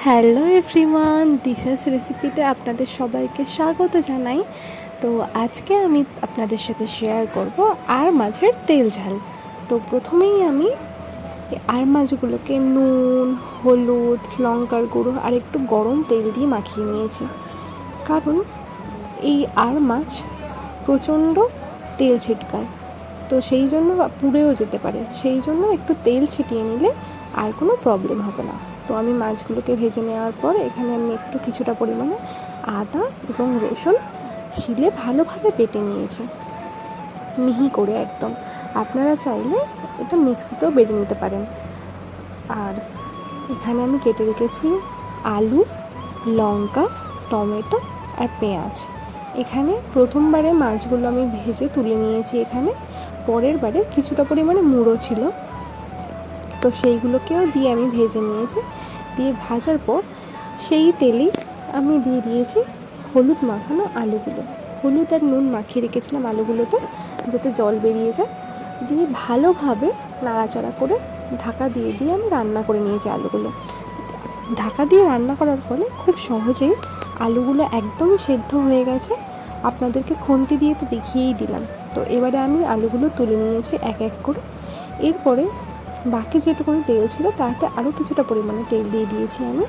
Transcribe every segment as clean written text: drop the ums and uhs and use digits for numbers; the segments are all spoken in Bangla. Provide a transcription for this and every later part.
হ্যালো এভরিওয়ান, দিশাস রেসিপিতে আপনাদের সবাইকে স্বাগত জানাই। তো আজকে আমি আপনাদের সাথে শেয়ার করব আর মাছের তেল ঝাল। তো প্রথমেই আমি আর মাছগুলোকে নুন, হলুদ, লঙ্কার গুঁড়ো আর একটু গরম তেল দিয়ে মাখিয়ে নিয়েছি, কারণ এই আর মাছ প্রচণ্ড তেল ছিটকায়, তো সেই জন্য পুড়েও যেতে পারে। সেই জন্য একটু তেল ছিটিয়ে নিলে আর কোনো প্রবলেম হবে না। তো আমি মাছগুলোকে ভেজে নেওয়ার পর এখানে আমি একটু কিছুটা পরিমাণে আদা এবং রসুন শিলে ভালোভাবে বেটে নিয়েছি, মিহি করে একদম। আপনারা চাইলে এটা মিক্সিতেও বেটে নিতে পারেন। আর এখানে আমি কেটে রেখেছি আলু, লঙ্কা, টমেটো আর পেঁয়াজ। এখানে প্রথমবারে মাছগুলো আমি ভেজে তুলে নিয়েছি। এখানে পরের বারে কিছুটা পরিমাণে মুড়ো ছিল, তো সেইগুলোকেও দিয়ে আমি ভেজে নিয়েছি। দিয়ে ভাজার পর সেই তেলেই আমি দিয়ে দিয়েছি হলুদ মাখানো আলুগুলো। হলুদ আর নুন মাখিয়ে রেখেছিলাম আলুগুলোতে, যাতে জল বেরিয়ে যায়। দিয়ে ভালোভাবে নাড়াচাড়া করে ঢাকা দিয়ে আমি রান্না করে নিয়েছি আলুগুলো। ঢাকা দিয়ে রান্না করার ফলে খুব সহজেই আলুগুলো একদমই সেদ্ধ হয়ে গেছে। আপনাদেরকে খুন্তি দিয়ে তো দেখিয়েই দিলাম। তো এবারে আমি আলুগুলো তুলে নিয়েছি এক এক করে। এরপরে বাকি যেটুকুনি তেল ছিল তাতে আরও কিছুটা পরিমাণে তেল দিয়ে দিয়েছি আমি।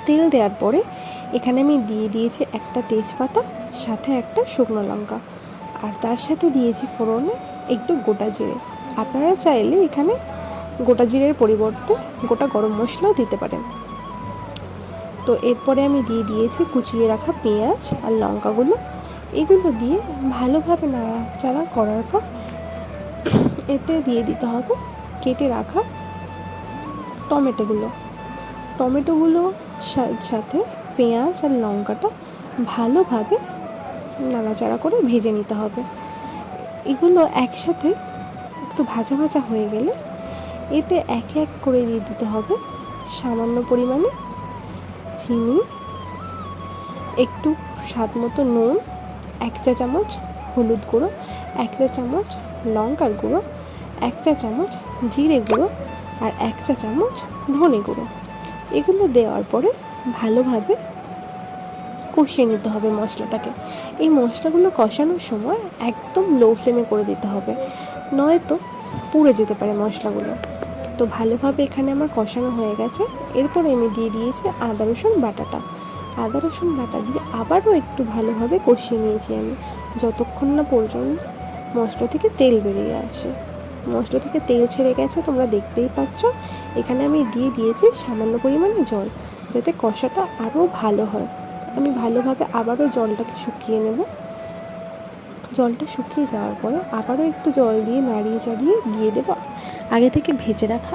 তেল দেওয়ার পরে এখানে আমি দিয়ে দিয়েছি একটা তেজপাতা, সাথে একটা শুকনো লঙ্কা, আর তার সাথে দিয়েছি ফোড়নে একটু গোটা জিরে। আপনারা চাইলে এখানে গোটা জিরের পরিবর্তে গোটা গরম মশলাও দিতে পারেন। তো এরপরে আমি দিয়ে দিয়েছি কুচিয়ে রাখা পেঁয়াজ আর লঙ্কাগুলো। এগুলো দিয়ে ভালোভাবে নাড়াচাড়া করার পর এতে দিয়ে দিতে হবে কেটে রাখা টমেটোগুলো সাথে পেঁয়াজ আর লঙ্কাটা ভালোভাবে নাড়াচাড়া করে ভেজে নিতে হবে। এগুলো একসাথে একটু ভাজা ভাজা হয়ে গেলে এতে এক এক করে দিয়ে দিতে হবে সামান্য পরিমাণে চিনি, একটু স্বাদ মতো নুন, 1 চা চামচ হলুদ গুঁড়ো, 1 চা চামচ লঙ্কার গুঁড়ো, 1 চা চামচ জিরে গুঁড়ো আর 1 চা চামচ ধনে গুঁড়ো। এগুলো দেওয়ার পরে ভালোভাবে কষিয়ে নিতে হবে মশলাটাকে। এই মশলাগুলো কষানোর সময় একদম লো ফ্লেমে করে দিতে হবে, নয়তো পুড়ে যেতে পারে মশলাগুলো। তো ভালোভাবে এখানে আমার কষানো হয়ে গেছে। এরপর আমি দিয়ে দিয়েছি আদা রসুন বাটা দিয়ে আবারও একটু ভালোভাবে কষিয়ে নিয়েছি আমি, যতক্ষণ না পর্যন্ত মশলা থেকে তেল বেরিয়ে আসে। মশলা থেকে তেল ছেড়ে গেছে, তোমরা দেখতেই পাচ্ছ। এখানে আমি দিয়ে দিয়েছি সামান্য পরিমাণে জল, যাতে কষাটা আরও ভালো হয়। আমি ভালোভাবে আবারও জলটাকে শুকিয়ে নেব। জলটা শুকিয়ে যাওয়ার পরে আবারও একটু জল দিয়ে নাড়িয়ে চাড়িয়ে দিয়ে দেবো আগে থেকে ভেজে রাখা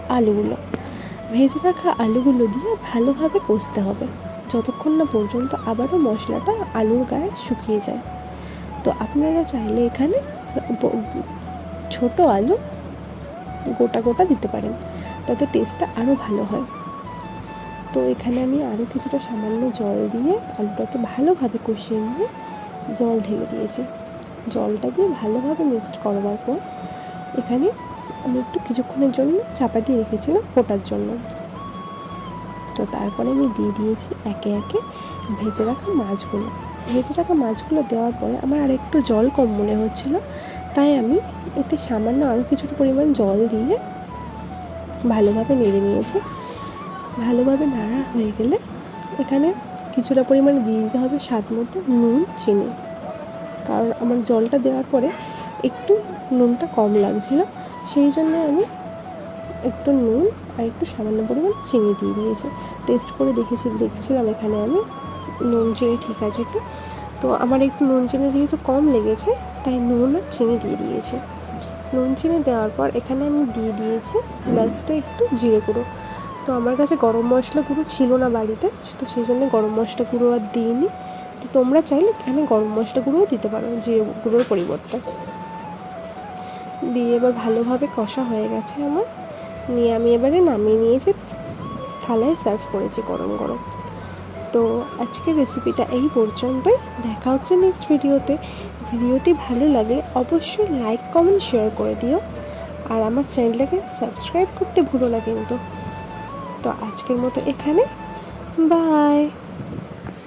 আলুগুলো দিয়ে ভালোভাবে কষতে হবে, যতক্ষণ না পর্যন্ত আবারও মশলাটা আলুর গায়ে শুকিয়ে যায়। তো আপনারা চাইলে এখানে ছোট আলু গোটা দিতে পারেন, তাতে টেস্টটা আরও ভালো হয়। তো এখানে আমি আরও কিছুটা সামান্য জল দিয়ে আলুটাকে ভালোভাবে কষিয়ে নিয়ে জল ঢেলে দিয়েছি। জলটা দিয়ে ভালোভাবে মিক্সড করবার পর এখানে আমি একটু কিছুক্ষণের জন্য চাপা দিয়ে রেখেছিলাম ফোটার জন্য। তো তারপরে আমি দিয়ে দিয়েছি একে একে ভেজে রাখা মাছগুলো দেওয়ার পরে আমার আর একটু জল কম মনে হচ্ছিল, তাই আমি এতে সামান্য আরও কিছুটা পরিমাণ জল দিয়ে ভালোভাবে নেড়ে নিয়েছি। ভালোভাবে নাড়া হয়ে গেলে এখানে কিছুটা পরিমাণে দিয়ে দিতে হবে স্বাদ মতো নুন, চিনি, কারণ আমার জলটা দেওয়ার পরে একটু নুনটা কম লাগছিল, সেই জন্য আমি একটু নুন আর একটু সামান্য পরিমাণ চিনি দিয়ে দিয়েছি। টেস্ট করে দেখছিলাম এখানে আমি নুন চিনি ঠিক আছে একটু। তো আমার একটু নুন চিনি যেহেতু কম লেগেছে, তাই নুন আর চিনি দিয়ে দিয়েছি। নুন চিনি দেওয়ার পর এখানে আমি দিয়ে দিয়েছি লাস্টে একটু জিরে গুঁড়ো। তো আমার কাছে গরম মশলা গুঁড়ো ছিল না বাড়িতে, তো সেই জন্য গরম মশলা গুঁড়ো আর দিইনি। তো তোমরা চাইলে এখানে গরম মশলা গুঁড়োও দিতে পারো জিরে গুঁড়োর পরিবর্তে। দিয়ে এবার ভালোভাবে কষা হয়ে গেছে আমার, নিয়ে আমি এবারে নামিয়ে নিয়েছি, থালায় সার্ভ করেছি গরম গরম। তো আজকের রেসিপিটা এই পর্যন্তই। দেখা হচ্ছে নেক্সট ভিডিওতে। ভিডিওটি ভালো লাগলে অবশ্যই লাইক, কমেন্ট, শেয়ার করে দিও, আর আমার চ্যানেলটাকে সাবস্ক্রাইব করতে ভুলো না কিন্তু। তো আজকের মতো এখানে বাই।